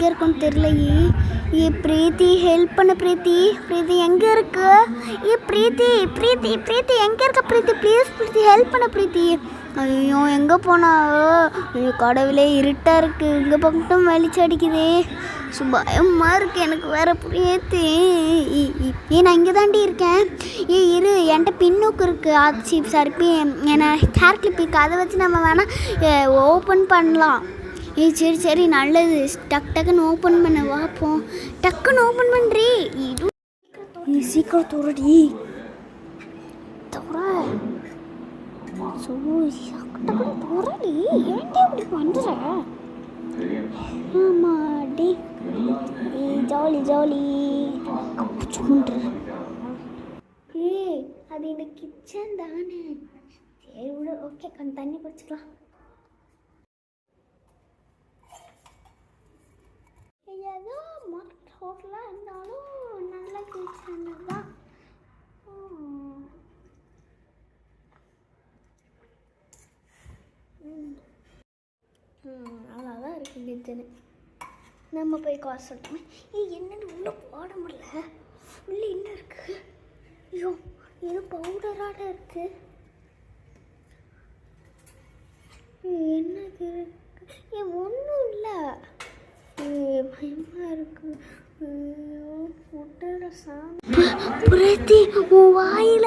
எங்கே இருக்குன்னு தெரியலையே. பிரீத்தி ஹெல்ப் பண்ண. பிரீத்தி எங்கே இருக்கு? பிரீத்தி எங்கே இருக்க? ப்ளீஸ் ஹெல்ப் பண்ண பிரீத்தி. ஐயோ எங்கே போனா? ஐயோ கடவுளே, இருட்டாக இருக்குது, இங்கே பக்கம் வெளிச்சம் அடிக்குதே, பயமாக இருக்குது எனக்கு வேறு. பிரீத்தி நான் இங்கே தாண்டி இருக்கேன். இரு, என்கிட்ட பின்னோக்கு இருக்குது. ஆச்சு சாரி, என்ன ஹேர் கிளிப் இருக்குது, அதை வச்சு நம்ம வேணால் ஓப்பன் பண்ணலாம். சரி நல்லது. டக்குன்னு ஓப்பன் பண்ண வாப்போம். டக்குன்னு ஓப்பன் பண்ணுறீ. சீக்கிரம் தோறடி தோற. தோறடி, ஏன்டி அப்படி பண்ணுற? ஆமாடி, ஜாலி அது இந்த கிச்சன் தானே. சரி விட, ஓகே, கொஞ்சம் தண்ணி குடிச்சிக்கலாம். ஏதோ மார்க்கெட் ஹோட்டலாக இருந்தாலும் நல்ல கிச்சன் தான். அவ்வளோதான் இருக்குது கிச்சனு. நம்ம போய் காசு சொல்லிட்டோமே. என்னென்னு உள்ளே போட முடியல. உள்ளே என்ன இருக்குது? ஐயோ ஏதோ பவுடராக இருக்குது. என்னது இருக்கு? ஒன்றும் இல்லை. பயமாக இருக்கு. பிரீத்தி, உன் வாயில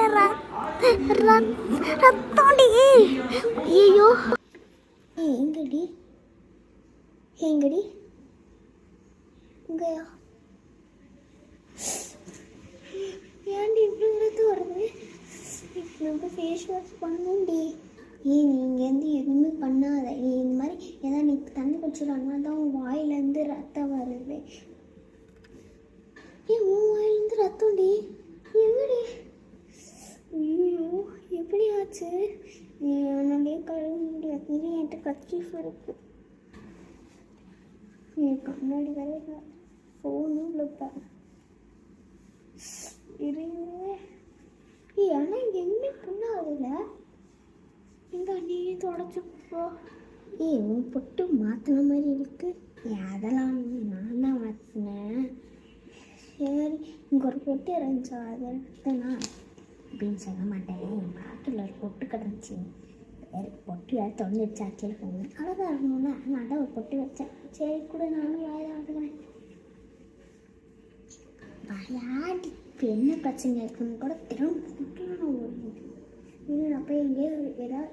ரத்தோடி. ஐயோ எங்கடி இங்கயா? ஏன்டி இப்படி ரத்தம் வருது? நம்ம ஃபேஸ் வாஷ் பண்ணுண்டி. நீங்கள் எதுவுமே பண்ணாத. நீ இந்த மாதிரி ஏதாவது நீ தண்ணி குடிச்சிடலான்னா தான் உன் வாயிலேருந்து ரத்தம் வருது. உன் வாயிலேருந்து ரத்தம்டி. எங்கடி? ஐயோ எப்படி ஆச்சு? என்னுடைய கழுவ முடியாது. என்கிட்ட கர்ச்சீஃப் இருக்கு. கண்ணாடி வர ஃபோனும் இல்லைப்பேன். ஆனால் இங்கே எதுவுமே பண்ணாதில்ல. எங்க நீயே தொடச்சிப்போ. உன் பொட்டு மாற்றின மாதிரி இருக்கு. அதெல்லாம் நான் தான் மாற்றினேன். சரி, இங்கே ஒரு பொட்டு இருந்துச்சா, அதை எடுத்தேனா அப்படின்னு சொல்ல மாட்டேன். என் பாட்டில் ஒரு பொட்டு கிடந்துச்சு. வேறு பொட்டு வேறு தொலைஞ்சிடுச்சு. ஆச்சரி போங்க, அழகாக இருக்கணும்ல, நான் தான் ஒரு பொட்டு வச்சேன். சரி கூட, நானும் வாயை ஆடுகிறேன். விளையாடி இப்போ என்ன பிரச்சனை இருக்குன்னு கூட திரும்ப நான் போய் எங்கேயோ ஏதாவது